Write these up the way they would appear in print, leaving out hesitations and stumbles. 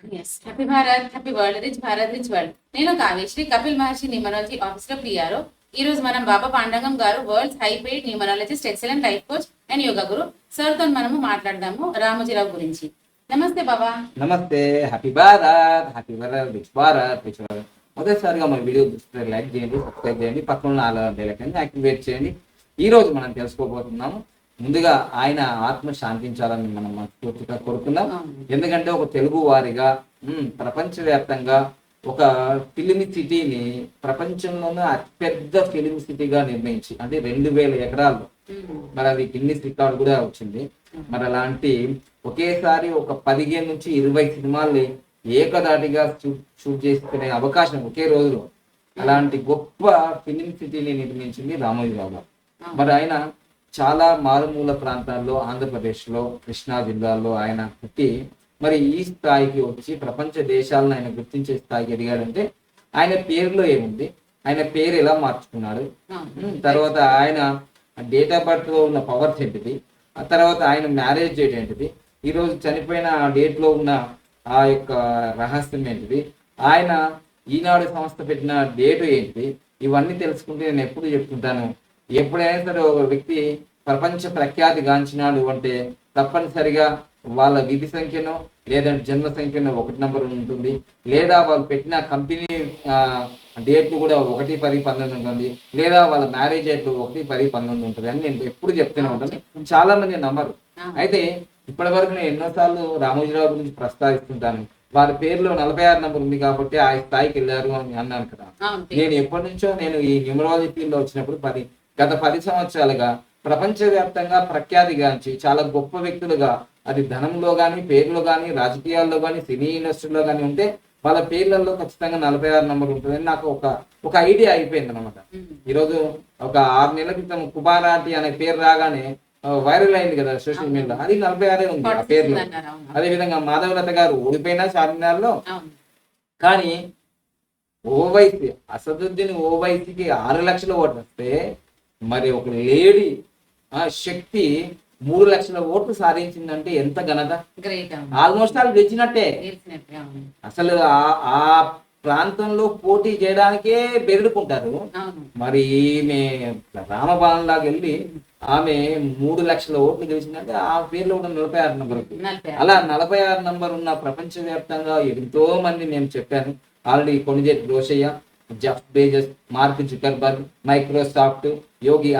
Yes, happy Bharat, happy world, rich Bharat, rich world. నేను Kavyasri, Kapil Maharshi numerology office లో PRO. ఈ రోజు మనం బాబా పాండగం గారు, world's high paid numerologist, excellent life coach and yoga guru sir తో మనము మాట్లాడదాము రామోజీరావు గురించి. నమస్తే బాబా. నమస్తే. Happy Bharat, happy Bharat, rich Bharat, rich Bharat. మొదటిసారిగా మన వీడియో చూస్తే లైక్ చేయండి, సబ్స్క్రైబ్ చేయండి, పక్కన ఉన్న ఆల్ బెల్ యాక్టివేట్ చేయండి. ఈ రోజు మనం తెలుసుకోబోతున్నాము. ముందుగా ఆయన ఆత్మ శాంతించాలని మనం మనస్ఫూర్తిగా కోరుకుందాం. ఎందుకంటే ఒక తెలుగు వారిగా ప్రపంచవ్యాప్తంగా ఒక ఫిలిం సిటీని ప్రపంచంలోనే అతిపెద్ద ఫిలిం సిటీగా నిర్మించి, అంటే 2000 ఎకరాల్లో, మరి అది గిన్నిస్ రికార్డు కూడా వచ్చింది. మరి అలాంటి ఒకేసారి ఒక 15 నుంచి 20 సినిమాల్ని ఏకదాటిగా షూట్ చేసుకునే అవకాశం ఒకే రోజులో, అలాంటి గొప్ప ఫిలిం సిటీని నిర్మించింది రామోజీరావు గారు. మరి ఆయన చాలా మారుమూల ప్రాంతాల్లో, ఆంధ్రప్రదేశ్లో, కృష్ణా జిల్లాలో ఆయన పుట్టి మరి ఈ స్థాయికి వచ్చి ప్రపంచ దేశాలను ఆయన గుర్తించే స్థాయికి ఎదిగాడంటే ఆయన పేరులో ఏముంది, ఆయన పేరు ఎలా మార్చుకున్నాడు, తర్వాత ఆయన డేట్ ఆఫ్ బర్త్ లో ఉన్న పవర్స్ ఏంటిది, ఆ తర్వాత ఆయన మ్యారేజ్ డేట్ ఏంటిది, ఈరోజు చనిపోయిన ఆ డేట్ లో ఉన్న ఆ యొక్క రహస్యం ఏంటిది, ఆయన ఈనాడు సంస్థ పెట్టిన డేటు ఏంటిది, ఇవన్నీ తెలుసుకుంటే నేను ఎప్పుడు చెప్తుంటాను, ఎప్పుడైనా సరే ఒక వ్యక్తి ప్రపంచ ప్రఖ్యాతి గాంచినాడు అంటే తప్పనిసరిగా వాళ్ళ విధి సంఖ్యను లేదంటే జన్మ సంఖ్యను 1 నంబర్ ఉంటుంది, లేదా వాళ్ళు పెట్టిన కంపెనీ డేట్లు కూడా 1, 10, 19 ఉంటుంది, లేదా వాళ్ళ మ్యారేజ్ డేట్ 1, 10, 19 ఉంటుంది అని నేను ఎప్పుడు చెప్తూనే ఉంటాను. చాలా మంది నమ్మరు. అయితే ఇప్పటి వరకు నేను ఎన్నోసార్లు రామోజీరావు గురించి ప్రస్తావిస్తుంటాను. వారి పేరులో 46 నంబర్ ఉంది కాబట్టి ఆ స్థాయికి వెళ్ళారు అని అన్నాను కదా. నేను ఎప్పటి నుంచో నేను ఈ న్యూమరాలజీ ఫీల్డ్ లో వచ్చినప్పుడు గత 10 సంవత్సరాలుగా ప్రపంచవ్యాప్తంగా ప్రఖ్యాతిగాంచి చాలా గొప్ప వ్యక్తులుగా, అది ధనంలో కానీ, పేరులో కానీ, రాజకీయాల్లో కానీ, సినీ ఇండస్ట్రీలో కానీ ఉంటే వాళ్ళ పేర్లలో ఖచ్చితంగా 46 నంబర్ ఉంటుందని నాకు ఒక ఐడియా అయిపోయింది అనమాట. ఈరోజు ఒక 6 నెలల క్రితం కుబారాటి అనే పేరు రాగానే వైరల్ అయింది కదా సోషల్ మీడియాలో, అది 46 ఉంది ఆ పేర్లో. అదే విధంగా మాధవలత గారు ఓడిపోయినా చార్మినార్లో, కానీ ఓవైసీ అసదుద్దీన్ ఓవైసీకి 6 లక్షల ఓట్లు వస్తే మరి ఒక లేడీ శక్తి 3 లక్షల ఓట్లు సాధించిందంటే ఎంత ఘనత! ఆల్మోస్ట్ వాళ్ళు గెలిచినట్టే. అసలు ఆ ప్రాంతంలో పోటీ చేయడానికే బెదిరుకుంటారు. మరి ఈమె రామబాణంలాగా వెళ్ళి ఆమె 3 లక్షల ఓట్లు గెలిచిందంటే ఆ పేర్లో ఉన్న 46 నంబర్. అలా 46 నంబర్ ఉన్న ప్రపంచవ్యాప్తంగా ఎంతో మంది నేను చెప్పాను already. Konijeti Rosaiah, Jeff Bezos, Mark Zuckerberg, Microsoft, Yogi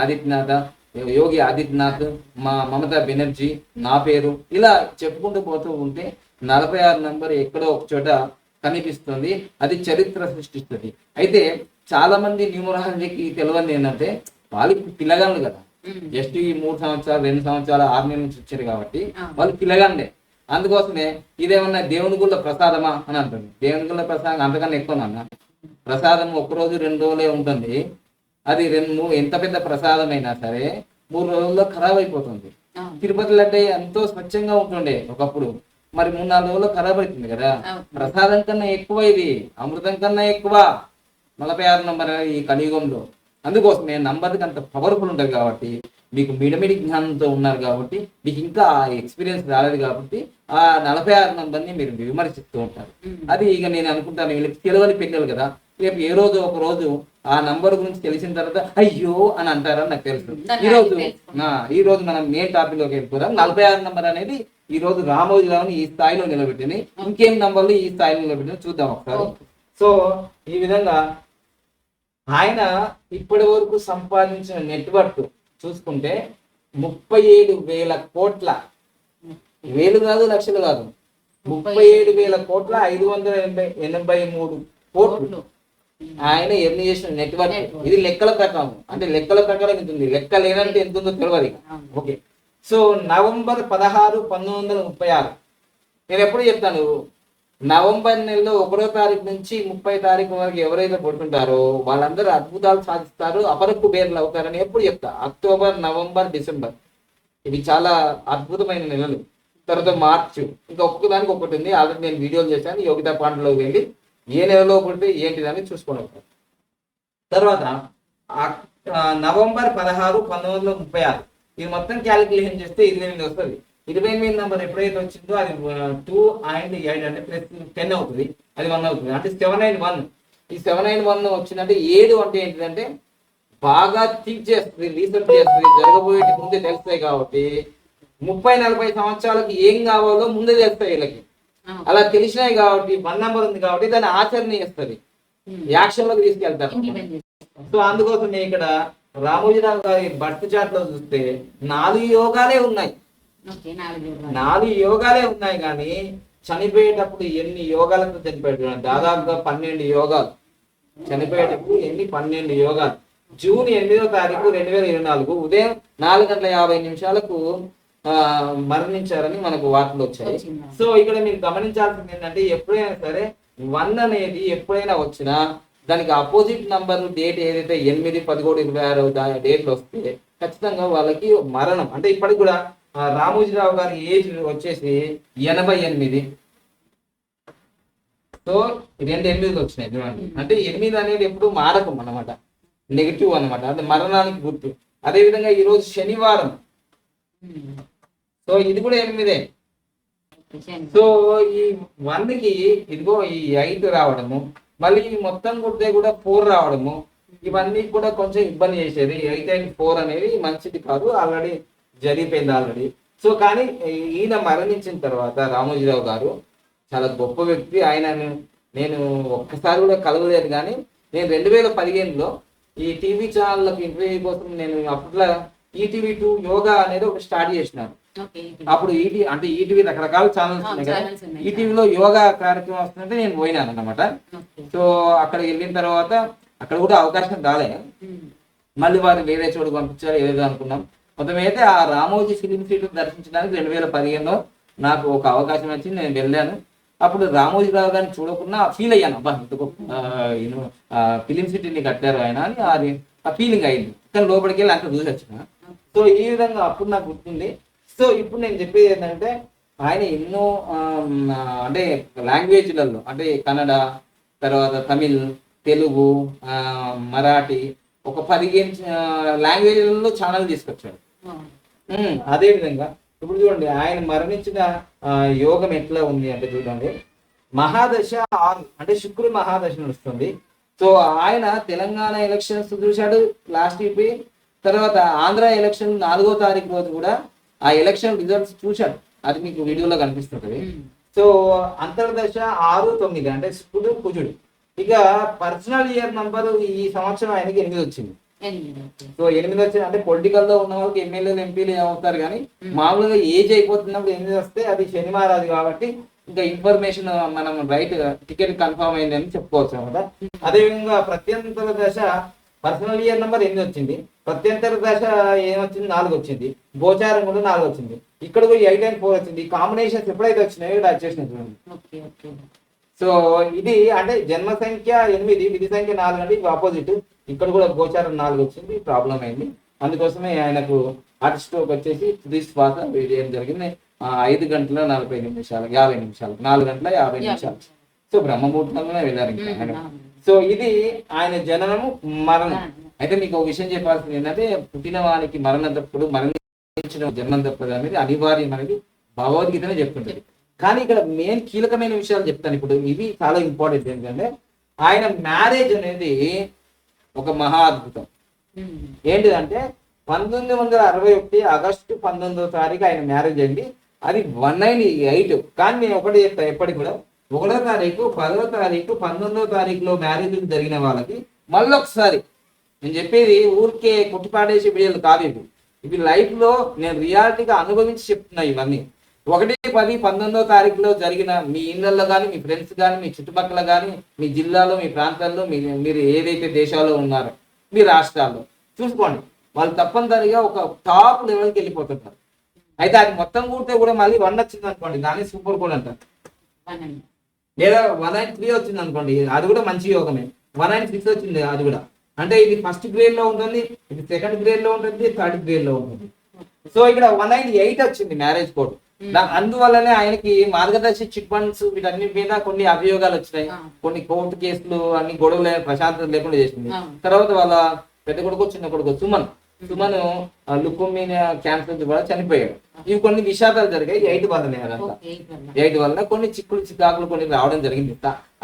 Adityanath, Mamata Banerjee, నా పేరు, ఇలా చెప్పుకుంటూ పోతూ ఉంటే 46 నంబర్ ఎక్కడో ఒక చోట కనిపిస్తుంది. అది చరిత్ర సృష్టిస్తుంది. అయితే చాలా మంది న్యూమరాలజీకి తెలియదు ఏంటంటే వాళ్ళకి పిల్లగాళ్ళు కదా, జస్ట్ ఈ 3 సంవత్సరాలు 2 సంవత్సరాలు 6 నెలల నుంచి వచ్చారు కాబట్టి వాళ్ళు పిల్లగాండే. అందుకోసమే ఇదేమన్నా దేవుని గుళ్ళ ప్రసాదమా అని అంటుంది. దేవుని గుళ్ళ ప్రసాదం అంతకన్నా ఎక్కువ ప్రసాదం 1 రోజు 2 రోజులే ఉంటుంది. అది ఎంత పెద్ద ప్రసాదం అయినా సరే 3 రోజుల్లో ఖరాబ్ అయిపోతుంది. తిరుపతి లడ్డే ఎంతో స్వచ్ఛంగా ఉంటుండే ఒకప్పుడు, మరి 3-4 రోజుల్లో ఖరాబ్ అవుతుంది కదా. ప్రసాదం కన్నా ఎక్కువ ఇది, అమృతం కన్నా ఎక్కువ 46 నంబర్ ఈ కలియుగంలో. అందుకోసమే నంబర్కి అంత పవర్ఫుల్ ఉంటుంది కాబట్టి, మీకు మిడమిడి జ్ఞానంతో ఉన్నారు కాబట్టి, మీకు ఇంకా ఆ ఎక్స్పీరియన్స్ రాలేదు కాబట్టి ఆ 46 నంబర్ని మీరు విమర్శిస్తూ ఉంటారు. అది ఇక నేను అనుకుంటాను వీళ్ళకి తెలియని పిల్లలు కదా, రేపు ఏ రోజు ఒక రోజు ఆ నంబర్ గురించి తెలిసిన తర్వాత అయ్యో అని అంటారని నాకు తెలుసు. ఈ రోజు మనం మెయిన్ టాపిక్ లోకి వెళ్ళిపోదాం. 46 నంబర్ అనేది ఈ రోజు రామోజీరావుని ఈ స్థాయిలో నిలబెట్టింది. ఇంకేం నంబర్లు ఈ స్థాయిలో నిలబెట్టింది చూద్దాం ఒకసారి. సో ఈ విధంగా ఆయన ఇప్పటి వరకు సంపాదించిన నెట్వర్క్ చూసుకుంటే 37,000 కోట్ల, వేలు కాదు లక్షలు కాదు, 37,000 కోట్ల 583 కోట్లు ఆయన ఎర్న్ చేసిన నెట్వర్క్. ఇది లెక్కల ప్రకారం, అంటే లెక్కల ప్రకారం ఎంత ఉంది, లెక్క లేనంటే ఎంత ఉందో తెలియదు. ఓకే, సో నవంబర్ 16, 1936 నేను ఎప్పుడు చెప్తాను, నవంబర్ నెలలో 1వ తారీఖు నుంచి 30వ తారీఖు వరకు ఎవరైతే పడుతుంటారో వాళ్ళందరూ అద్భుతాలు సాధిస్తారు, అపరకు బేర్లు అవుతారని ఎప్పుడు చెప్తా. అక్టోబర్, నవంబర్, డిసెంబర్ ఇవి చాలా అద్భుతమైన నెలలు. తర్వాత మార్చ్, ఇంకా ఒక్కదానికి ఒకటి ఉంది, ఆల్రెడీ నేను వీడియోలు చేశాను. యోగితా పాండలోకి వెళ్ళి ఏ నెలలో పడితే ఏంటిదని చూసుకోవడం. తర్వాత నవంబర్ 16, 1936 ఇది మొత్తం క్యాలిక్యులేషన్ చేస్తే 28 వస్తుంది. 28 నెంబర్ ఎప్పుడైతే వచ్చిందో అది 2 and 8 అంటే ప్లస్ 10 అవుతుంది, అది 1 అవుతుంది. అంటే 791. ఈ 791 వచ్చిందంటే 7 అంటే ఏంటిదంటే బాగా థింక్ చేస్తుంది, రీసెర్చ్ చేస్తుంది, జరగబోయేటి ముందే తెలుస్తాయి కాబట్టి 30-40 సంవత్సరాలకు ఏం కావాలో ముందే తెలుస్తాయి వీళ్ళకి. అలా తెలిసినాయి కాబట్టి 1 నెంబర్ ఉంది కాబట్టి దాన్ని ఆచరణ చేస్తుంది, యాక్షన్ లోకి తీసుకెళ్తారు. సో అందుకోసం ఇక్కడ రామోజీరావు గారి బర్త్ చార్ట్ లో చూస్తే 4 యోగాలే ఉన్నాయి. 4 యోగాలే ఉన్నాయి కానీ చనిపోయేటప్పుడు ఎన్ని యోగాలతో చనిపోయాడు, దాదాపుగా 12 యోగాలు. చనిపోయేటప్పుడు 12 యోగాలు. జూన్ 8వ తారీఖు 2024 ఉదయం 4:50 మరణించారని మనకు వార్తలు వచ్చాయి. సో ఇక్కడ మీరు గమనించాల్సింది ఏంటంటే ఎప్పుడైనా సరే 1 అనేది ఎప్పుడైనా వచ్చినా దానికి అపోజిట్ నంబర్ డేట్ ఏదైతే 8, 11, 26 డేట్లు వస్తే ఖచ్చితంగా వాళ్ళకి మరణం. అంటే ఇప్పటికి కూడా రామోజీరావు గారి ఏజ్ వచ్చేసి 88. సో 2 8 వచ్చినాయి చూడండి. అంటే 8 అనేది ఎప్పుడు మారకం అన్నమాట, నెగిటివ్ అన్నమాట, అంటే మరణానికి గుర్తు. అదే విధంగా ఈ రోజు శనివారం, సో ఇది కూడా 8. సో ఈ 1కి ఇదిగో ఈ 8 రావడము, మళ్ళీ మొత్తం గుర్తే కూడా 4 రావడము, ఇవన్నీ కూడా కొంచెం ఇబ్బంది చేసేది. 8 and 4 అనేది మంచిది కాదు, ఆల్రెడీ జరిగిపోయింది ఆల్రెడీ. సో కానీ ఈయన మరణించిన తర్వాత రామోజీరావు గారు చాలా గొప్ప వ్యక్తి. ఆయన నేను ఒక్కసారి కూడా కలవలేదు, కానీ నేను 2015లో ఈ టీవీ ఛానళ్ళకి ఇంటర్వ్యూ కోసం నేను అప్పట్లో ఈటీవీ2 యోగా అనేది ఒకటి స్టార్ట్ చేసినాను. అప్పుడు ఈటీవీ రకరకాల ఛానల్స్ ఉన్నాయి కదా, ఈటీవీలో యోగా కార్యక్రమం వస్తుంటే నేను పోయినాను అన్నమాట. సో అక్కడికి వెళ్ళిన తర్వాత అక్కడ కూడా అవకాశం రాలే, మళ్ళీ వారు వేరే చోటు పంపించారు ఏదో అనుకున్నాం. మొత్తం అయితే ఆ రామోజీ ఫిలిం సిటీ దర్శించడానికి 2015లో నాకు ఒక అవకాశం వచ్చింది, నేను వెళ్ళాను. అప్పుడు రామోజీరావు గారిని చూడకుండా ఫీల్ అయ్యాను, అబ్బా ఇంత గొప్ప ఫిలిం సిటీని కట్టారు ఆయన అని ఆ ఫీలింగ్ అయింది. కానీ లోపలికి వెళ్ళి అంత చూసి వచ్చిన. సో ఈ విధంగా అప్పుడు నాకు గుర్తుంది. సో ఇప్పుడు నేను చెప్పేది ఏంటంటే ఆయన ఎన్నో అంటే లాంగ్వేజ్లలో, అంటే కన్నడ, తర్వాత తమిళ్, తెలుగు, మరాఠీ, ఒక 15 లాంగ్వేజ్లలో ఛానల్ తీసుకొచ్చాడు. అదే విధంగా ఇప్పుడు చూడండి ఆయన మరణించిన యోగం ఎట్లా ఉంది అంటే చూడండి, మహాదశ 6 అంటే శుక్రుడు మహాదశ నడుస్తుంది. సో ఆయన తెలంగాణ ఎలక్షన్స్ చూశాడు లాస్ట్ వీక్, తర్వాత ఆంధ్ర ఎలక్షన్ 4వ తారీఖు రోజు కూడా ఆ ఎలక్షన్ రిజల్ట్స్ చూశాడు, అది మీకు వీడియోలో కనిపిస్తుంది. సో అంతర్దశ 6, 9 అంటే శుక్రుడు కుజుడు. ఇక పర్సనల్ ఇయర్ నంబర్ ఈ సంవత్సరం ఆయనకి 8 వచ్చింది. సో 8 వచ్చింది అంటే పొలిటికల్ లో ఉన్న వాళ్ళకి ఎమ్మెల్యేలు, ఎంపీలు అవుతారు, కానీ మామూలుగా ఏజ్ అయిపోతున్నప్పుడు 8 వస్తే అది శని మహారాజు కాబట్టి ఇంకా ఇన్ఫర్మేషన్ మనం రైట్ టికెట్ కన్ఫర్మ్ అయింది అని చెప్పుకోవచ్చు అనమాట. అదేవిధంగా ప్రత్యంతర దశ పర్సనల్ ఇయర్ నెంబర్ 8 వచ్చింది, ప్రత్యంతర దశ ఏమొచ్చింది 4 వచ్చింది, గోచారం కూడా 4 వచ్చింది, ఇక్కడ కూడా 8 and 4 వచ్చింది. ఈ కాంబినేషన్స్ ఎప్పుడైతే వచ్చినాయో ఇక్కడ వచ్చేసినాయి చూడండి. సో ఇది అంటే జన్మ సంఖ్య 8, విధి సంఖ్య 4 అంటే ఇది ఆపోజిట్. ఇక్కడ కూడా గోచారం 4 వచ్చింది, ప్రాబ్లం అయింది. అందుకోసమే ఆయనకు హార్ట్ స్ట్రోక్ వచ్చేసి తుది శ్వాస వేయడం జరిగింది 5:40 50 4:50. సో బ్రహ్మముహూర్తంలోనే వెళ్ళారు ఇంకా. సో ఇది ఆయన జననము, మరణం. అయితే మీకు ఒక విషయం చెప్పాల్సింది ఏంటంటే పుట్టిన వానికి మరణం తప్పుడు, మరణించిన జన్మం తప్పదు అనేది అనివార్యం అనేది భగవద్గీతనే చెప్తుంటది. కానీ ఇక్కడ మెయిన్ కీలకమైన విషయాలు చెప్తాను ఇప్పుడు, ఇవి చాలా ఇంపార్టెంట్. ఏంటంటే ఆయన మ్యారేజ్ అనేది ఒక మహా అద్భుతం. ఏంటిదంటే 1961 ఆగస్టు 19వ తారీఖు ఆయన మ్యారేజ్ అయింది. అది 198. కానీ నేను ఒకటి చెప్తాను ఎప్పటికి కూడా, 1వ తారీఖు, 10వ తారీఖు, 19వ తారీఖులో మ్యారేజ్ జరిగిన వాళ్ళకి మళ్ళీ ఒకసారి నేను చెప్పేది ఊరికే కొట్టిపాడేసి వీళ్ళు కాదు, ఇవి లైఫ్ లో నేను రియాలిటీగా అనుభవించి చెప్తున్నా. ఇవన్నీ 1, 10, 19వ తారీఖులో జరిగిన మీ ఇళ్లలో కానీ, మీ ఫ్రెండ్స్ కానీ, మీ చుట్టుపక్కల కానీ, మీ జిల్లాలో, మీ ప్రాంతాల్లో, మీరు ఏదైతే దేశాల్లో ఉన్నారో, మీ రాష్ట్రాల్లో చూసుకోండి, వాళ్ళు తప్పనిసరిగా ఒక టాప్ లెవెల్కి వెళ్ళిపోతుంటారు. అయితే అది మొత్తం కూడితే కూడా మళ్ళీ 1 వచ్చింది అనుకోండి, దాన్ని సూపర్ కోడ్ అంటారు. లేదా 193 వచ్చింది అనుకోండి, అది కూడా మంచి యోగమే. 196 వచ్చింది, అది కూడా అంటే ఇది ఫస్ట్ గ్రేడ్ లో ఉంటుంది, ఇది సెకండ్ గ్రేడ్ లో ఉంటుంది, థర్డ్ గ్రేడ్ లో ఉంటుంది. సో ఇక్కడ 198 వచ్చింది మ్యారేజ్ కోడ్. అందువల్లనే ఆయనకి మార్గదర్శి చిట్ ఫండ్స్ వీటన్నిటి మీద కొన్ని అభియోగాలు వచ్చినాయి, కొన్ని కోర్టు కేసులు, అన్ని గొడవలు ప్రశాంతత లేకుండా చేసింది. తర్వాత వాళ్ళ పెద్ద కొడుకు, చిన్న కొడుకు సుమన్, సుమన్ లుకోమియా క్యాన్సర్ కూడా చనిపోయాడు. ఇవి కొన్ని విషాదాలు జరిగాయి 8 వల్లనే అదంతా. 8 వల్ల కొన్ని చిక్కులు చికాకులు కొన్ని రావడం జరిగింది.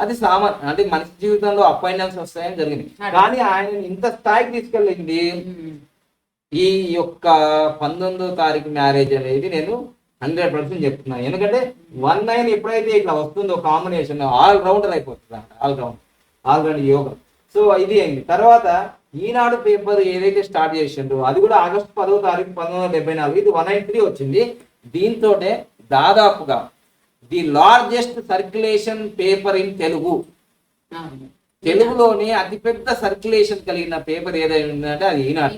అది సామాన్య, అంటే మనిషి జీవితంలో అప్ అండ్ డౌన్స్ వస్తాయని జరిగింది. కానీ ఆయన ఇంత స్థాయికి తీసుకెళ్ళింది ఈ యొక్క 19వ తారీఖు మ్యారేజ్ అనేది నేను 100% చెప్తున్నాను. ఎందుకంటే 19 ఎప్పుడైతే ఇట్లా వస్తుందో కాంబినేషన్ ఆల్ రౌండర్ అయిపోతుంది, ఆల్ రౌండ్ యోగం. సో ఇది అయింది. తర్వాత ఈనాడు పేపర్ ఏదైతే స్టార్ట్ చేసిండ్రో అది కూడా ఆగస్టు 10వ తారీఖు 1974, ఇది 193 వచ్చింది. దీంతో దాదాపుగా the largest circulation paper in Telugu, తెలుగులోని అతిపెద్ద సర్క్యులేషన్ కలిగిన పేపర్ ఏదైనా ఉందంటే అది ఈనాడు.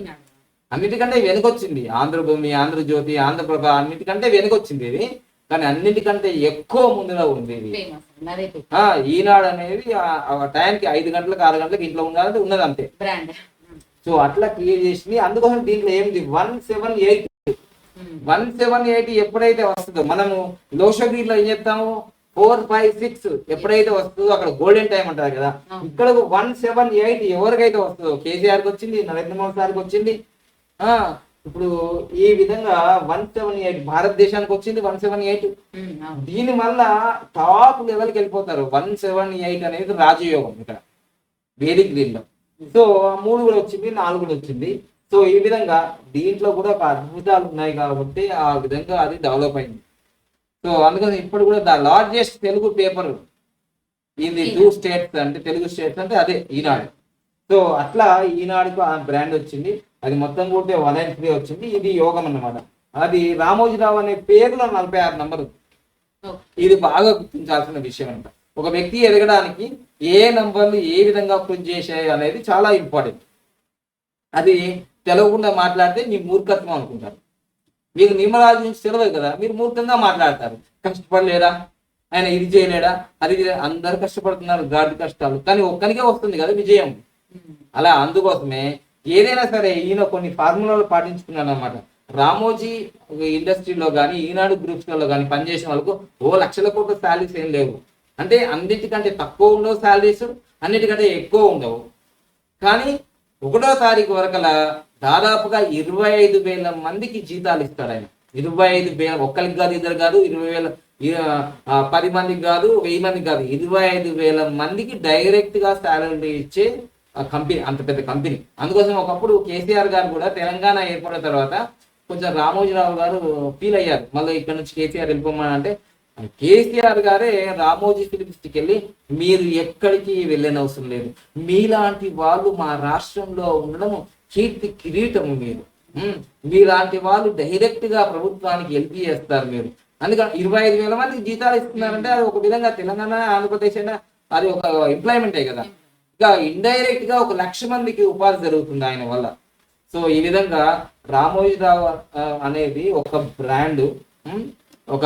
అన్నిటికంటే వెనుకొచ్చింది ఆంధ్రభూమి, ఆంధ్రజ్యోతి, ఆంధ్రప్రభ, అన్నిటికంటే వెనుకొచ్చింది ఇది. కానీ అన్నిటికంటే ఎక్కువ ముందులో ఉంది ఇది ఈనాడు అనేది. టైంకి 5 గంటలకు 6 గంటలకు ఇంట్లో ఉండాలంటే ఉన్నది అంతే. సో అట్లా క్రియేట్ చేసింది. అందుకోసం దీంట్లో ఏంటి 178 ఎప్పుడైతే వస్తుందో, మనము లోషగిరిలో ఏం చెప్తాము 4, 5, 6 ఎప్పుడైతే వస్తుందో అక్కడ గోల్డెన్ టైం అంటారు కదా. ఇక్కడ 178 ఎవరికైతే వస్తుందో, కేసీఆర్కి వచ్చింది, నరేంద్ర మోదీ సార్కి వచ్చింది. ఇప్పుడు ఈ విధంగా 178 భారతదేశానికి వచ్చింది 178. దీని వల్ల టాప్ లెవెల్కి వెళ్ళిపోతారు. 178 అనేది రాజయోగం ఇక్కడ వేదిక్ గ్రీన్లో. సో 3 కూడా వచ్చింది, 4 కూడా వచ్చింది. సో ఈ విధంగా దీంట్లో కూడా ఒక అద్భుతాలు ఉన్నాయి కాబట్టి ఆ విధంగా అది డెవలప్ అయింది. సో అందుకని ఇప్పుడు కూడా the largest Telugu paper in the 2 states, అంటే తెలుగు స్టేట్స్ అంటే అదే ఈనాడు. సో అట్లా ఈనాడుకు ఆ బ్రాండ్ వచ్చింది. అది మొత్తం కూడా 193 వచ్చింది. ఇది యోగం అన్నమాట. అది రామోజీరావు అనే పేరులో 46 నంబర్. ఇది బాగా గుర్తించాల్సిన విషయం అంట. ఒక వ్యక్తి ఎదగడానికి ఏ నంబర్లు ఏ విధంగా కృషి చేశాయి అనేది చాలా ఇంపార్టెంట్. అది తెలవకుండా మాట్లాడితే మీ మూర్ఖత్వం అనుకుంటారు. మీకు నిమ్మరాజు నుంచి తెలియదు కదా, మీరు మూర్ఖంగా మాట్లాడతారు. కష్టపడలేడా ఆయన, ఇది చేయలేడా, అది అందరు కష్టపడుతున్నారు, గాడి కష్టాలు, కానీ ఒక్కనికే వస్తుంది కదా విజయం. అలా అందుకోసమే ఏదైనా సరే ఈయన కొన్ని ఫార్ములాలు పాటించుకున్నాడు అనమాట. రామోజీ ఇండస్ట్రీలో కానీ ఈనాడు గ్రూప్స్లలో కానీ పనిచేసిన వాళ్ళకు 1 లక్షల కోట్ల శాలరీస్ ఏం లేవు. అంటే అన్నిటికంటే తక్కువ ఉండవు శాలరీస్, అన్నిటికంటే ఎక్కువ ఉండవు. కానీ 1వ తారీఖు వరకలా దాదాపుగా 25,000 మందికి జీతాలు ఇస్తాడు ఆయన. 25,000, ఒక్కరికి కాదు, ఇద్దరు కాదు, 20,000, 10 మందికి కాదు, 1000 మందికి కాదు, 25,000 మందికి డైరెక్ట్ గా శాలరీ ఇచ్చే కంపెనీ, అంత పెద్ద కంపెనీ. అందుకోసం ఒకప్పుడు కేసీఆర్ గారు కూడా తెలంగాణ ఏర్పడిన తర్వాత కొంచెం రామోజీరావు గారు ఫీల్ అయ్యారు, మళ్ళీ ఇక్కడ నుంచి కేసీఆర్ వెళ్ళిపోమని. అంటే కేసీఆర్ గారే రామోజీ ఫిలిమ్స్కి వెళ్ళి, మీరు ఎక్కడికి వెళ్ళని అవసరం లేదు, మీలాంటి వాళ్ళు మా రాష్ట్రంలో ఉండడం కీర్తి కిరీటము, మీలాంటి వాళ్ళు డైరెక్ట్ గా ప్రభుత్వానికి హెల్ప్ చేస్తారు మీరు. అందుకని 25,000 మందికి జీతాలు ఇస్తున్నారంటే అది ఒక విధంగా తెలంగాణ, ఆంధ్రప్రదేశ్ అయినా అది ఒక ఎంప్లాయ్మెంటే కదా. ఇంకా ఇండైరెక్ట్ గా 1 లక్ష మందికి ఉపాధి జరుగుతుంది ఆయన వల్ల. సో ఈ విధంగా రామోజీరావు అనేది ఒక బ్రాండ్. ఒక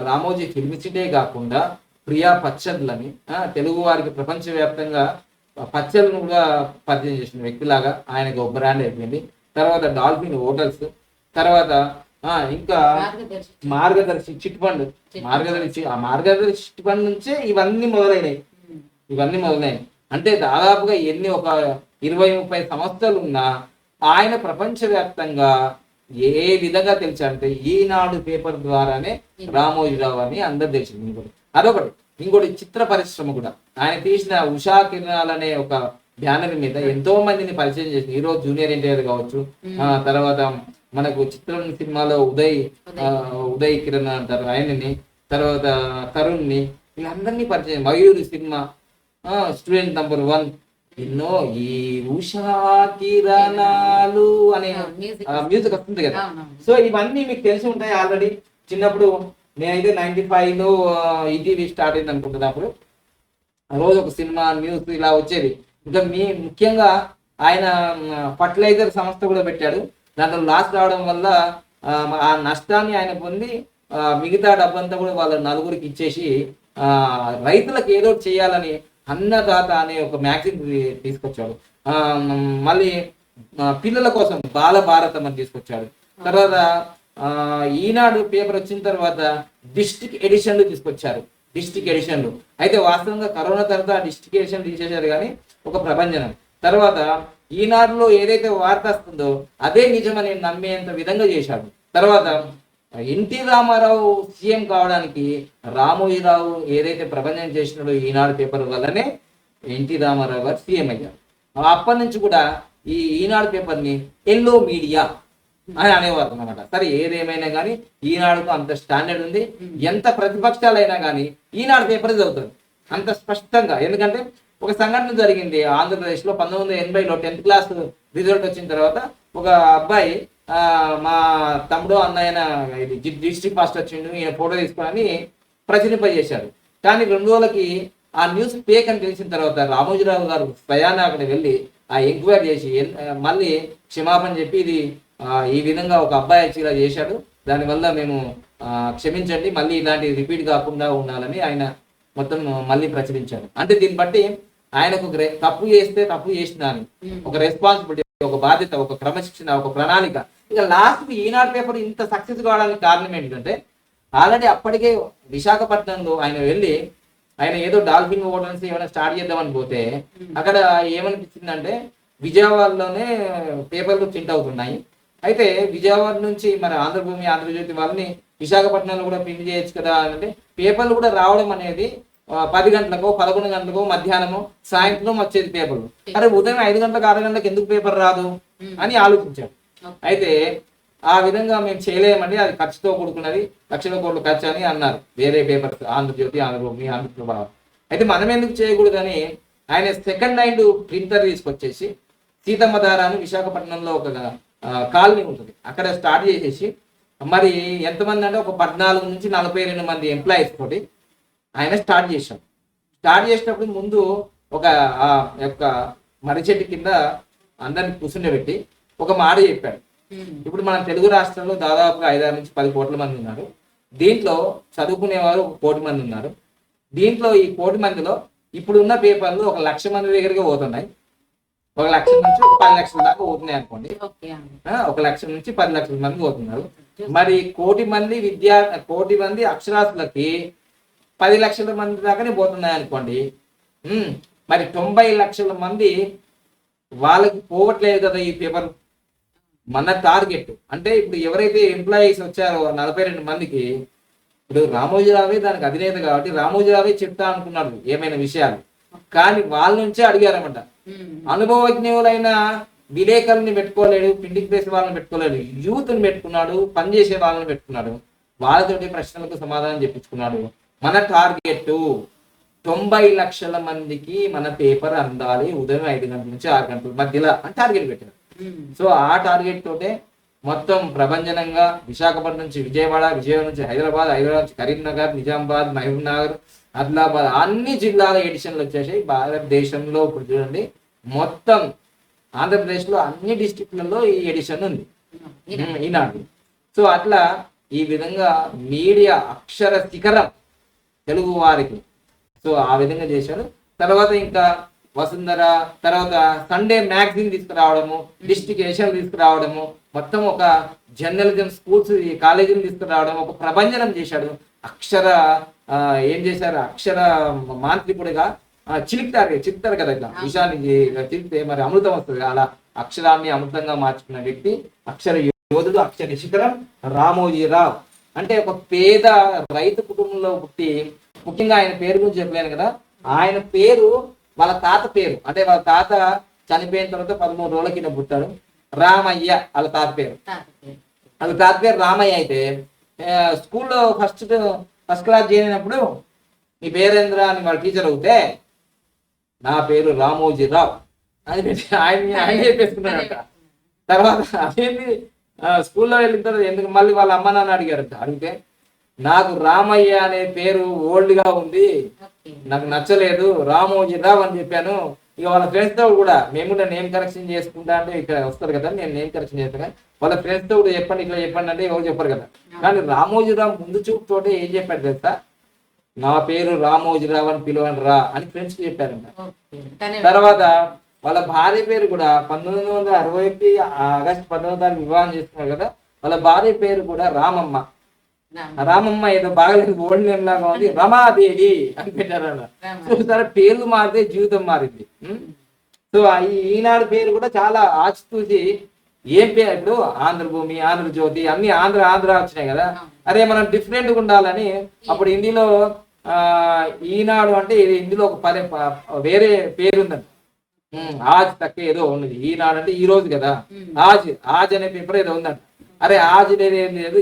రామోజీ ఫిల్మ్ సిటీ కాకుండా ప్రియా పచ్చళ్ళని తెలుగు వారికి ప్రపంచవ్యాప్తంగా పచ్చళ్ళను కూడా పరిచయం చేసిన వ్యక్తిలాగా ఆయనకు ఒక బ్రాండ్ అయిపోయింది. తర్వాత డాల్ఫిన్ హోటల్స్, తర్వాత ఇంకా మార్గదర్శి చిట్ ఫండ్, మార్గదర్శి చిట్ ఫండ్ నుంచే ఇవన్నీ మొదలైనాయి. అంటే దాదాపుగా ఎన్ని ఒక 20-30 సంవత్సరాలు ఉన్నా ఆయన ప్రపంచవ్యాప్తంగా ఏ విధంగా తెలిసారంటే ఈనాడు పేపర్ ద్వారానే రామోజీరావు అని అందరు తెలిసింది. అదొకటి. ఇంకోటి చిత్ర పరిశ్రమ కూడా ఆయన తీసిన ఉషా కిరణాలు అనే ఒక బ్యానర్ మీద ఎంతో మందిని పరిచయం చేసింది. ఈరోజు జూనియర్ ఎన్టీఆర్ కావచ్చు, తర్వాత మనకు చిత్రం సినిమాలో ఉదయ్ కిరణ్ అంటారు ఆయనని, తర్వాత తరుణ్ ని, వీళ్ళందరినీ పరిచయం. మయూరి సినిమా, స్టూడెంట్ నంబర్ 1, ఎన్నో ఈ ఉషా కిరణాలు అనే మ్యూజిక్ వస్తుంది కదా. సో ఇవన్నీ మీకు తెలిసి ఉంటాయి ఆల్రెడీ. చిన్నప్పుడు నేనైతే 95లో ఈటీవీ స్టార్ట్ అయింది అనుకుంటున్నప్పుడు రోజు ఒక సినిమా, న్యూస్ ఇలా వచ్చేది. ఇంకా ముఖ్యంగా ఆయన ఫర్టిలైజర్ సంస్థ కూడా పెట్టాడు. దాంట్లో లాస్ రావడం వల్ల ఆ నష్టాన్ని ఆయన పొంది మిగతా డబ్బంతా కూడా వాళ్ళ నలుగురికి ఇచ్చేసి రైతులకు ఏదో చేయాలని అన్నదాత అనే ఒక మ్యాగజైన్ తీసుకొచ్చాడు. మళ్ళీ పిల్లల కోసం బాల భారతం అని తీసుకొచ్చాడు. తర్వాత ఈనాడు పేపర్ వచ్చిన తర్వాత డిస్ట్రిక్ట్ ఎడిషన్లు తీసుకొచ్చారు. డిస్ట్రిక్ట్ ఎడిషన్లు అయితే వాస్తవంగా కరోనా తర్వాత డిస్ట్రిక్ట్ ఎడిషన్ తీసేశారు కానీ ఒక ప్రభంజనం. తర్వాత ఈనాడులో ఏదైతే వార్త వస్తుందో అదే నిజమని నమ్మేంత విధంగా చేశాడు. తర్వాత ఎన్టీ రామారావు సీఎం కావడానికి రామోజీరావు ఏదైతే ప్రబంధం చేసినాడో ఈనాడు పేపర్ వల్లనే ఎన్టీ రామారావు గారు సీఎం అయ్యారు. అప్పటి నుంచి కూడా ఈ ఈనాడు పేపర్ని ఎల్లో మీడియా అని అనేవారు అనమాట. సరే ఏదేమైనా కానీ ఈనాడుకు అంత స్టాండర్డ్ ఉంది. ఎంత ప్రతిపక్షాలైనా కానీ ఈనాడు పేపర్ చదువుతుంది అంత స్పష్టంగా. ఎందుకంటే ఒక సంఘటన జరిగింది ఆంధ్రప్రదేశ్లో 1980లో 10th క్లాస్ రిజల్ట్ వచ్చిన తర్వాత ఒక అబ్బాయి మా తమ్ముడు అన్నయ్యన ఇది డిస్ట్రిక్ట్ మాస్టర్ వచ్చిండు, ఈయన ఫోటో తీసుకొని ప్రచురింపజేశారు. కానీ 2 రోజులకి ఆ న్యూస్ ఫేక్ అని తెలిసిన తర్వాత రామోజీరావు గారు స్వయాన అక్కడ వెళ్ళి ఆ ఎంక్వైరీ చేసి మళ్ళీ క్షమాపణ చెప్పి ఇది ఈ విధంగా ఒక అబ్బాయి వచ్చి ఇలా చేశాడు, దానివల్ల మేము క్షమించండి, మళ్ళీ ఇలాంటి రిపీట్ కాకుండా ఉండాలని ఆయన మొత్తం మళ్ళీ ప్రచురించారు. అంటే దీన్ని బట్టి ఆయనకు తప్పు చేస్తే తప్పు చేసిన ఒక రెస్పాన్సిబిలిటీ, ఒక బాధ్యత, ఒక క్రమశిక్షణ, ఒక ప్రణాళిక. ఇక లాస్ట్ ఈనాడు పేపర్ ఇంత సక్సెస్ కావడానికి కారణం ఏంటంటే ఆల్రెడీ అప్పటికే విశాఖపట్నంలో ఆయన వెళ్ళి ఆయన ఏదో డాల్ఫిన్ హోటల్స్ ఏమైనా స్టార్ట్ చేద్దామని పోతే అక్కడ ఏమనిపించిందంటే విజయవాడలోనే పేపర్లు ప్రింట్ అవుతున్నాయి. అయితే విజయవాడ నుంచి మరి ఆంధ్రభూమి, ఆంధ్రజ్యోతి వాళ్ళని విశాఖపట్నంలో కూడా ప్రింట్ చేయొచ్చు కదా అంటే పేపర్లు కూడా రావడం అనేది 10 గంటలకు 11 గంటలకు మధ్యాహ్నము సాయంత్రం వచ్చేది పేపర్లు. అరే ఉదయం 5 గంటలకు 6 గంటలకు ఎందుకు పేపర్ రాదు అని ఆలోచించాడు. అయితే ఆ విధంగా మేము చేయలేమండి, అది ఖర్చుతో కూడుకున్నది, లక్షల కోట్ల ఖర్చు అని అన్నారు వేరే పేపర్స్, ఆంధ్రజ్యోతి, ఆంధ్రభూమి, ఆంధ్రప్రభ. అయితే మనం ఎందుకు చేయకూడదని ఆయన సెకండ్ హ్యాండ్ ప్రింటర్ తీసుకొచ్చేసి సీతమ్మధార అని విశాఖపట్నంలో ఒక కాలనీ ఉంటుంది, అక్కడ స్టార్ట్ చేసేసి మరి ఎంతమంది అంటే ఒక 14 నుంచి 42 మంది ఎంప్లాయీస్ తోటి ఆయన స్టార్ట్ చేశాం. స్టార్ట్ చేసినప్పుడు ముందు ఒక యొక్క మర్రి చెట్టు కింద అందరిని కూర్చుండబెట్టి ఒక మాట చెప్పాడు. ఇప్పుడు మన తెలుగు రాష్ట్రంలో దాదాపుగా 5 నుంచి 10 కోట్ల మంది ఉన్నారు. దీంట్లో చదువుకునేవారు 1 కోటి మంది ఉన్నారు. దీంట్లో ఈ 1 కోటి మందిలో ఇప్పుడు ఉన్న పేపర్లు 1 లక్ష మంది దగ్గరికి పోతున్నాయి. 1 లక్ష నుంచి 10 లక్షల దాకా పోతున్నాయి అనుకోండి. 1 లక్ష నుంచి 10 లక్షల మంది పోతున్నారు. మరి 1 కోటి మంది అక్షరాస్యులకి 10 లక్షల మంది దాకానే పోతున్నాయి అనుకోండి. మరి 90 లక్షల మంది వాళ్ళకి పోవట్లేదు కదా ఈ పేపర్. మన టార్గెట్ అంటే ఇప్పుడు ఎవరైతే ఎంప్లాయీస్ వచ్చారో 42 మందికి, ఇప్పుడు రామోజీరావే దానికి అధినేత కాబట్టి రామోజీరావే చెప్తా అనుకున్నాడు ఏమైనా విషయాలు, కానీ వాళ్ళ నుంచే అడిగారన్నమాట. అనుభవజ్ఞులైన విలేకరుని పెట్టుకోలేడు, ప్రింటింగ్ ప్రెస్ వాళ్ళని పెట్టుకోలేడు, యూత్ని పెట్టుకున్నాడు, పనిచేసే వాళ్ళని పెట్టుకున్నాడు, వాళ్ళతోటి ప్రశ్నలకు సమాధానం చెప్పించుకున్నాడు. మన టార్గెట్ 90 లక్షల మందికి మన పేపర్ అందాలి ఉదయం 5 గంటల నుంచి 6 గంటల మధ్యలో అని టార్గెట్ పెట్టారు. సో ఆ టార్గెట్ తోటే మొత్తం ప్రభంజనంగా విశాఖపట్నం నుంచి విజయవాడ, విజయవాడ నుంచి హైదరాబాద్, హైదరాబాద్ నుంచి కరీంనగర్, నిజామాబాద్, మహబూబ్ నగర్, ఆదిలాబాద్ అన్ని జిల్లాల ఎడిషన్లు వచ్చేసాయి. భారతదేశంలో ఇప్పుడు చూడండి మొత్తం ఆంధ్రప్రదేశ్లో అన్ని డిస్ట్రిక్ట్లలో ఈ ఎడిషన్ ఉంది ఈనాడు. సో అట్లా ఈ విధంగా మీడియా అక్షర శిఖరం తెలుగు వారికి. సో ఆ విధంగా చేశారు. తర్వాత ఇంకా వసుంధర, తర్వాత సండే మ్యాగజైన్ తీసుకురావడము, డిస్ట్రిక్ట్ ఏషియన్ తీసుకురావడము, మొత్తం ఒక జర్నలిజం స్కూల్స్ కాలేజీలు తీసుకురావడం, ఒక ప్రభంజనం చేశాడు. ఏం చేశారు, అక్షర మాంత్రికుడిగా చిలుకుతారు కదా ఇట్లా విషయాన్ని చిలికితే మరి అమృతం వస్తుంది. అలా అక్షరాన్ని అమృతంగా మార్చుకున్న వ్యక్తి, అక్షర యోధుడు, అక్షర శిఖరం రామోజీరావు. అంటే ఒక పేద రైతు కుటుంబంలో పుట్టి, ముఖ్యంగా ఆయన పేరు గురించి చెప్పలేను కదా, ఆయన పేరు వాళ్ళ తాత పేరు, అంటే వాళ్ళ తాత చనిపోయిన తర్వాత 13 రోజుల కింద పుట్టాడు. రామయ్య వాళ్ళ తాత పేరు. వాళ్ళ తాత పేరు రామయ్య. అయితే స్కూల్లో ఫస్ట్ క్లాస్ చేరినప్పుడు నీ పేరేంద్ర అని వాళ్ళ టీచర్ అవుతే నా పేరు రామోజీరావు అని పెట్టి ఆయన చెప్పేసుకున్నాడట. తర్వాత అదేంటి స్కూల్లో వెళ్ళిన తర్వాత ఎందుకు మళ్ళీ వాళ్ళ అమ్మ నాన్న అడిగారట. అడిగితే నాకు రామయ్య అనే పేరు ఓల్డ్ గా ఉంది, నాకు నచ్చలేదు, రామోజీరావు అని చెప్పాను. ఇక వాళ్ళ ఫ్రెండ్స్ తో కూడా మేము కూడా నేమ్ కరెక్షన్ చేసుకుంటా అంటే ఇక్కడ వస్తారు కదా, నేను నేమ్ కరెక్షన్ చేస్తాను కానీ వాళ్ళ ఫ్రెండ్స్ తో కూడా చెప్పండి ఇట్లా చెప్పండి అంటే ఎవరు చెప్పారు కదా. కానీ రామోజీరావు ముందు చూపు తోటే ఏం చెప్పాడు తెలుసా, నా పేరు రామోజీరావు అని పిలవని రా అని ఫ్రెండ్స్ కి చెప్పారంట. తర్వాత వాళ్ళ భార్య పేరు కూడా 1961 ఆగస్టు 19 వివాహం చేసుకున్నారు కదా, వాళ్ళ భార్య పేరు కూడా రామమ్మ. రామమ్మ ఏదో బాగలేదు ఓల్డ్ నేమ్ లాగా ఉంది, రమాదేవి అని పెట్టారన్న. సరే పేర్లు మారితే జీవితం మారింది. సో సో ఈ ఈనాడు పేరు కూడా చాలా ఆచితూచి ఏం పేరు ఇప్పుడు ఆంధ్రభూమి, ఆంధ్రజ్యోతి అన్ని ఆంధ్ర ఆంధ్ర వచ్చినాయి కదా. అరే మనం డిఫరెంట్గా ఉండాలని అప్పుడు హిందీలో ఈనాడు అంటే హిందీలో ఒక వేరే పేరు ఉందండి. ఆజ్ తక్క ఏదో ఉన్నది. ఈనాడు అంటే ఈ రోజు కదా, ఆజ్ ఆజ్ అనే పేపర్ ఏదో ఉందంట. అరే ఆజ్ అనేది ఏం లేదు,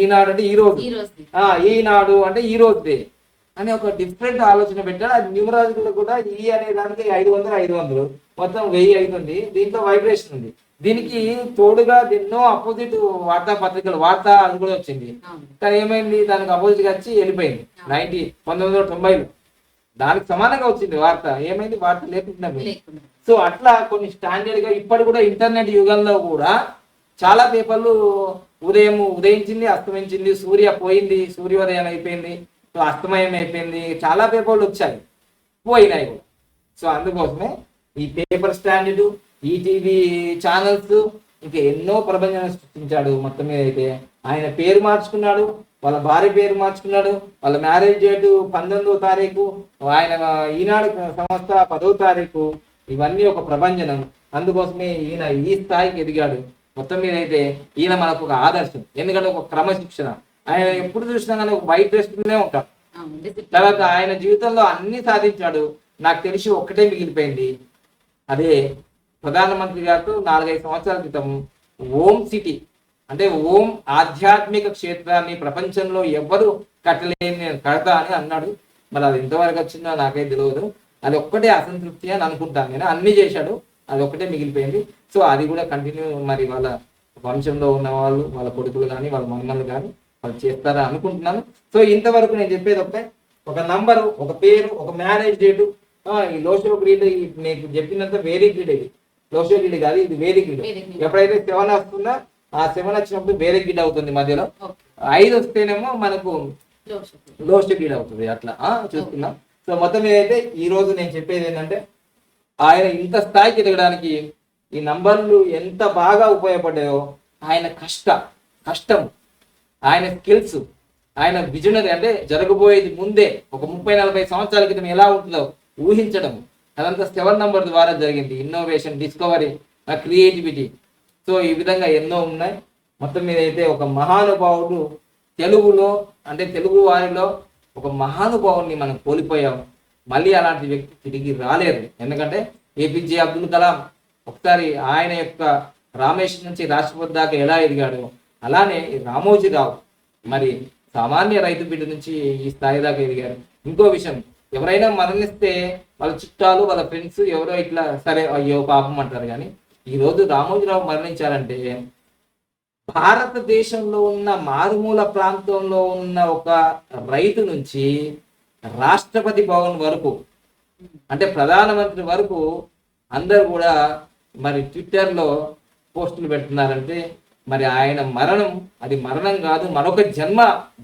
ఈనాడు అంటే ఈ రోజు, ఈనాడు అంటే ఈ రోజుదే అని ఒక డిఫరెంట్ ఆలోచన పెట్టాడు. అది న్యూమరాలజీలో కూడా ఈ అనే దానికి 500 మొత్తం 1000 అవుతుంది. దీంట్లో వైబ్రేషన్ ఉంది. దీనికి తోడుగా ఎన్నో అపోజిట్ వార్తాపత్రికలు అది కూడా వచ్చింది. కానీ ఏమైంది, దానికి అపోజిట్ వచ్చి వెళ్ళిపోయింది 1990లో. దానికి సమానంగా వచ్చింది వార్త. ఏమైంది, వార్త లేకుండా. సో అట్లా కొన్ని స్టాండర్డ్ గా ఇప్పటి కూడా ఇంటర్నెట్ యుగంలో కూడా చాలా పేపర్లు ఉదయించింది, అస్తమించింది, సూర్య పోయింది, సూర్యోదయం అయిపోయింది, అస్తమయం అయిపోయింది, చాలా పేపర్లు వచ్చాయి, పోయినాయి కూడా. సో అందుకోసమే ఈ పేపర్ స్టాండర్డ్, ఈటీవీ ఛానల్స్ ఇంకా ఎన్నో ప్రపంచాన్ని సృష్టించాడు. మొత్తం మీద అయితే ఆయన పేరు మార్చుకున్నాడు, వాళ్ళ భార్య పేరు మార్చుకున్నాడు, వాళ్ళ మ్యారేజ్ డేటు 19వ తారీఖు, ఆయన ఈనాడు సంస్థ 10వ తారీఖు. ఇవన్నీ ఒక ప్రభంజనం. అందుకోసమే ఈయన ఈ స్థాయికి ఎదిగాడు. మొత్తం మీద అయితే ఈయన మనకు ఒక ఆదర్శం. ఎందుకంటే ఒక క్రమశిక్షణ. ఆయన ఎప్పుడు చూసినా కానీ ఒక వైట్ డ్రెస్లోనే ఉంటాడు. తర్వాత ఆయన జీవితంలో అన్ని సాధించాడు. నాకు తెలిసి ఒక్కటే మిగిలిపోయింది, అదే ప్రధానమంత్రి గారితో 4-5 సంవత్సరాల క్రితం ఓం సిటీ అంటే ఓం ఆధ్యాత్మిక క్షేత్రాన్ని ప్రపంచంలో ఎవ్వరు కట్టలేని నేను కడతా అని అన్నాడు. మరి అది ఎంతవరకు వచ్చిందో నాకైతే తెలియదు. అది ఒక్కటే అసంతృప్తి అని అనుకుంటాను నేను. అన్ని చేశాడు, అది ఒక్కటే మిగిలిపోయింది. సో అది కూడా కంటిన్యూ మరి వాళ్ళ వంశంలో ఉన్న వాళ్ళు, వాళ్ళ కొడుకులు కానీ వాళ్ళ మమ్మల్ని కానీ వాళ్ళు చేస్తారా అనుకుంటున్నాను. సో ఇంతవరకు నేను చెప్పేది ఒక నంబరు, ఒక పేరు, ఒక మ్యారేజ్ డేటు. ఈ లోషో గ్రీడ్ నీకు చెప్పినంత వేరే గ్రీడ్, ఇది లోషో గ్రీడ్ కాదు, ఇది వేరే గ్రీడ్. ఎప్పుడైతే 7 వస్తుందో ఆ 7 వచ్చినప్పుడు వేరే గ్రీడ్ అవుతుంది. మధ్యలో 5 వస్తేనేమో మనకు లోషో గ్రీడ్ అవుతుంది. అట్లా చూస్తున్నాం. సో మొత్తం ఏదైతే ఈ రోజు నేను చెప్పేది ఏంటంటే, ఆయన ఇంత స్థాయికి ఎదగడానికి ఈ నంబర్లు ఎంత బాగా ఉపయోగపడ్డాయో, ఆయన కష్టం, ఆయన స్కిల్స్, ఆయన విజనరీ అంటే జరగబోయేది ముందే ఒక 30-40 సంవత్సరాల క్రితం ఎలా ఉంటుందో ఊహించడం, అదంతా 7 నంబర్ ద్వారా జరిగింది. Innovation, discovery, creativity. సో ఈ విధంగా ఎన్నో ఉన్నాయి. మొత్తం మీద అయితే ఒక మహానుభావుడు తెలుగులో అంటే తెలుగు వారిలో ఒక మహానుభావుని మనం కోల్పోయాం. మళ్ళీ అలాంటి వ్యక్తి తిరిగి రాలేరు. ఎందుకంటే ఏపీజే అబ్దుల్ కలాం ఒకసారి ఆయన యొక్క రామేశ్వరం నుంచి రాష్ట్రపతి దాకా ఎలా ఎదిగాడు, అలానే రామోజీరావు మరి సామాన్య రైతు బిడ్డ నుంచి ఈ స్థాయి దాకా ఎదిగారు. ఇంకో విషయం, ఎవరైనా మరణిస్తే వాళ్ళ చుట్టాలు, వాళ్ళ ఫ్రెండ్స్ ఎవరో ఇట్లా సరే అయ్యో పాపం అంటారు. కానీ ఈరోజు రామోజీరావు మరణించారంటే భారతదేశంలో ఉన్న మారుమూల ప్రాంతంలో ఉన్న ఒక రైతు నుంచి రాష్ట్రపతి భవన్ వరకు అంటే ప్రధానమంత్రి వరకు అందరు కూడా మరి ట్విట్టర్లో పోస్టులు పెడుతున్నారంటే మరి ఆయన మరణం అది మరణం కాదు, మరొక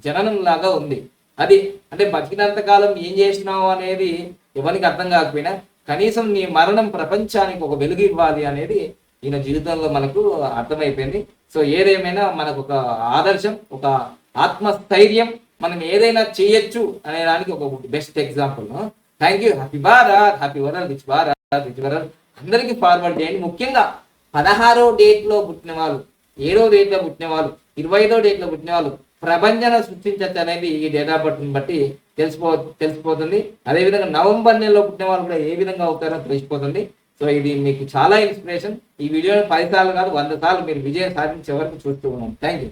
జననం లాగా ఉంది. అది అంటే బతికినంత కాలం ఏం చేసినావు అనేది ఎవరికి అర్థం కాకపోయినా కనీసం నీ మరణం ప్రపంచానికి ఒక వెలుగు ఇవ్వాలి అనేది ఈయన జీవితంలో మనకు అర్థమైపోయింది. సో ఏదేమైనా మనకు ఒక ఆదర్శం, ఒక ఆత్మస్థైర్యం, మనం ఏదైనా చేయొచ్చు అనే దానికి ఒక best example. Thank you. Happy Bharat, happy world, rich Bharat, rich world అందరికీ ఫార్వర్డ్ చేయండి. ముఖ్యంగా 16వ డేట్లో పుట్టిన వాళ్ళు, 7వ డేట్లో పుట్టిన వాళ్ళు, 25వ డేట్లో పుట్టిన వాళ్ళు ప్రభంజన సృష్టించచ్చు అనేది ఈ డేట్ ఆఫ్ బర్త్ని బట్టి తెలిసిపోతుంది. అదేవిధంగా నవంబర్ నెలలో పుట్టిన వాళ్ళు కూడా ఏ విధంగా అవుతారో తెలిసిపోతుంది. సో ఇది మీకు చాలా ఇన్స్పిరేషన్. ఈ వీడియోని 10 సార్లు కాదు 100 సార్లు మీరు విజయం సాధించే వరకు చూస్తూ ఉన్నాం. Thank you.